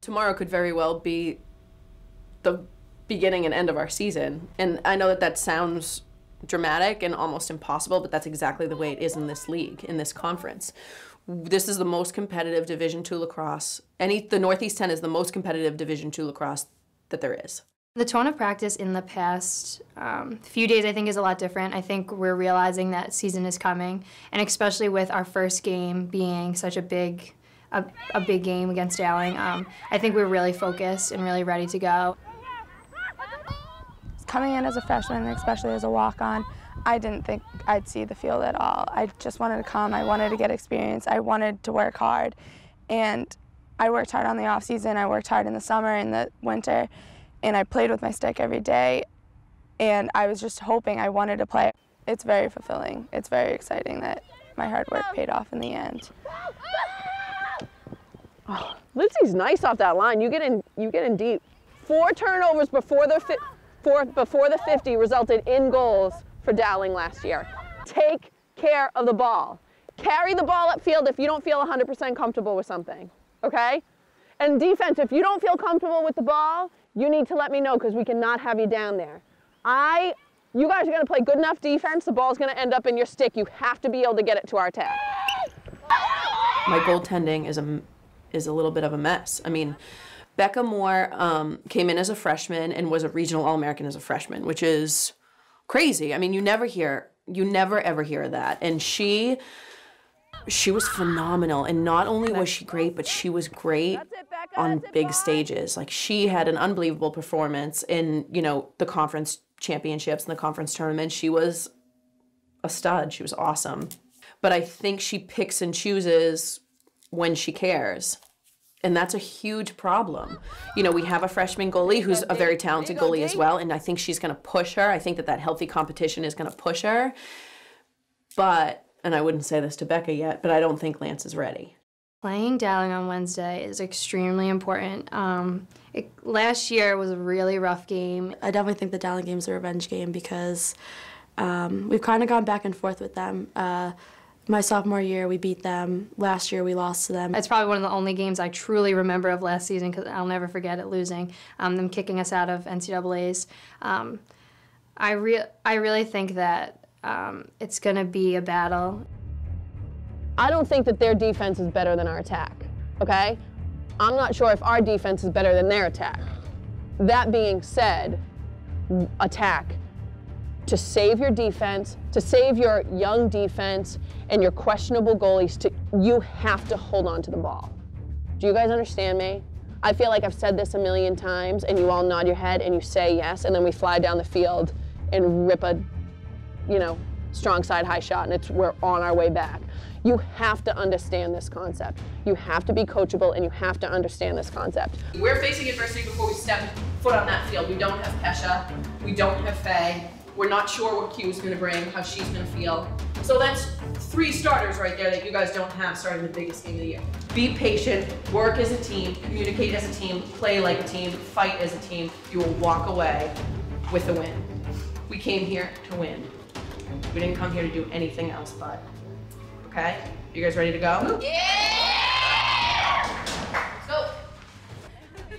tomorrow could very well be the beginning and end of our season. And I know that that sounds dramatic and almost impossible, but that's exactly the way it is in this league, in this conference. This is the most competitive Division II lacrosse. The Northeast 10 is the most competitive Division II lacrosse that there is. The tone of practice in the past few days, I think, is a lot different. I think we're realizing that season is coming, and especially with our first game being such a big game against Dowling, I think we're really focused and really ready to go. Coming in as a freshman, especially as a walk-on, I didn't think I'd see the field at all. I just wanted to come. I wanted to get experience. I wanted to work hard, and I worked hard on the off season. I worked hard in the summer and the winter. And I played with my stick every day, and I was just hoping. I wanted to play. It's very fulfilling. It's very exciting that my hard work paid off in the end. Oh, Lindsay's nice off that line. You get in deep. 4 turnovers before the 50 resulted in goals for Dowling last year. Take care of the ball. Carry the ball upfield if you don't feel 100% comfortable with something, okay? And defense, if you don't feel comfortable with the ball, you need to let me know, because we cannot have you down there. You guys are going to play good enough defense, the ball's going to end up in your stick. You have to be able to get it to our attack. My goaltending is a little bit of a mess. I mean, Becca Moore came in as a freshman and was a regional All-American as a freshman, which is crazy. I mean, you never ever hear that. And she was phenomenal, and not only was she great, but she was great on big stages. Like, she had an unbelievable performance in, the conference championships and the conference tournament. She was a stud. She was awesome. But I think she picks and chooses when she cares, and that's a huge problem. We have a freshman goalie who's a very talented goalie as well, and I think she's going to push her. I think that healthy competition is going to push her. But, and I wouldn't say this to Becca yet, but I don't think Lance is ready. Playing Dowling on Wednesday is extremely important. Last year was a really rough game. I definitely think the Dowling game is a revenge game because we've kind of gone back and forth with them. My sophomore year, we beat them. Last year, we lost to them. It's probably one of the only games I truly remember of last season, because I'll never forget it losing, them kicking us out of NCAAs. I really think that it's going to be a battle. I don't think that their defense is better than our attack, okay? I'm not sure if our defense is better than their attack. That being said, attack. To save your defense, to save your young defense and your questionable goalies, you have to hold on to the ball. Do you guys understand me? I feel like I've said this a million times, and you all nod your head and you say yes, and then we fly down the field and rip a, strong side high shot, and we're on our way back. You have to understand this concept. You have to be coachable, and you have to understand this concept. We're facing adversity before we step foot on that field. We don't have Pesha. We don't have Faye. We're not sure what Q's going to bring, how she's going to feel. So that's 3 starters right there that you guys don't have starting the biggest game of the year. Be patient, work as a team, communicate as a team, play like a team, fight as a team. You will walk away with a win. We came here to win. We didn't come here to do anything else but. Okay? You guys ready to go? Yeah! Let's go!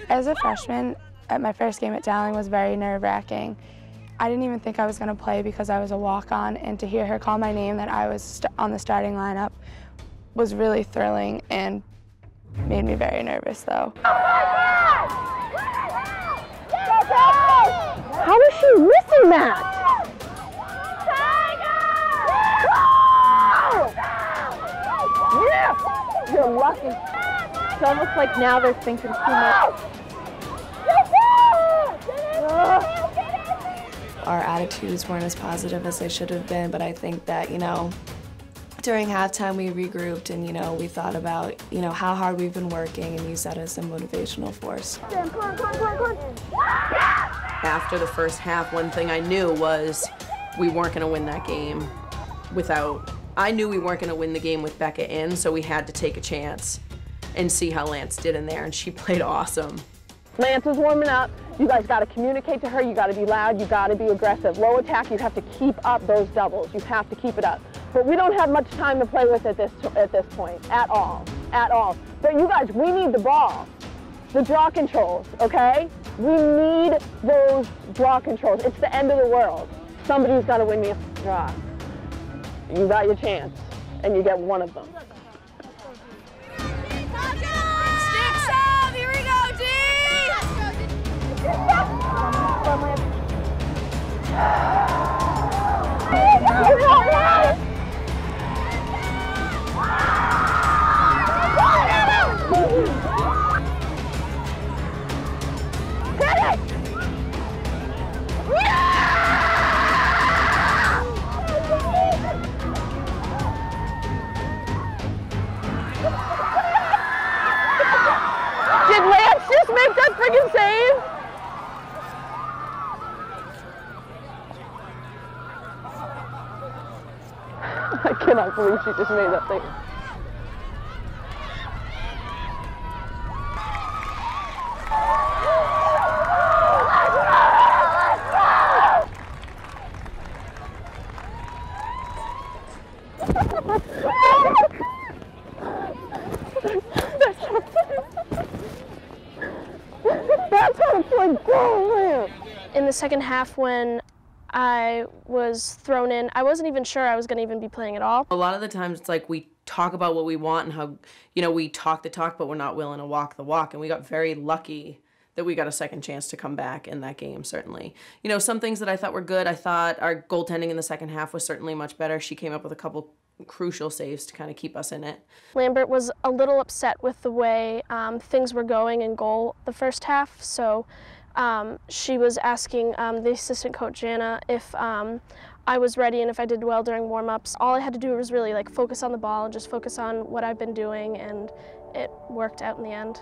As a freshman, my first game at Dowling was very nerve-wracking. I didn't even think I was going to play because I was a walk-on, and to hear her call my name that I was on the starting lineup was really thrilling and made me very nervous, though. How is she missing that? Yeah! You're lucky. It's almost like now they're thinking too much. Our attitudes weren't as positive as they should have been, but I think that, during halftime we regrouped and, we thought about, how hard we've been working and used that as a motivational force. After the first half, one thing I knew was we weren't going to win that game I knew we weren't going to win the game with Becca in, so we had to take a chance and see how Lance did in there, and she played awesome. Lance is warming up. You guys got to communicate to her. You got to be loud. You got to be aggressive. Low attack, you have to keep up those doubles. You have to keep it up. But we don't have much time to play with at this point, at all. But you guys, we need the ball. the draw controls, okay? We need those draw controls. It's the end of the world. Somebody's got to win me a draw. You got your chance, and you get one of them. Sticks up! Here we go, D! Did Lance just make that friggin' save? I cannot believe she just made that thing. That's how to play goal. In the second half, when I was thrown in, I wasn't even sure I was going to even be playing at all. A lot of the times it's like we talk about what we want and how, you know, we talk the talk, but we're not willing to walk the walk. And we got very lucky that we got a second chance to come back in that game, certainly. You know, some things that I thought were good, I thought our goaltending in the second half was certainly much better. She came up with a couple crucial saves to kind of keep us in it. Lambert was a little upset with the way things were going in goal the first half, so she was asking the assistant coach, Jana, if I was ready and if I did well during warm-ups. All I had to do was really focus on the ball and just focus on what I've been doing, and it worked out in the end.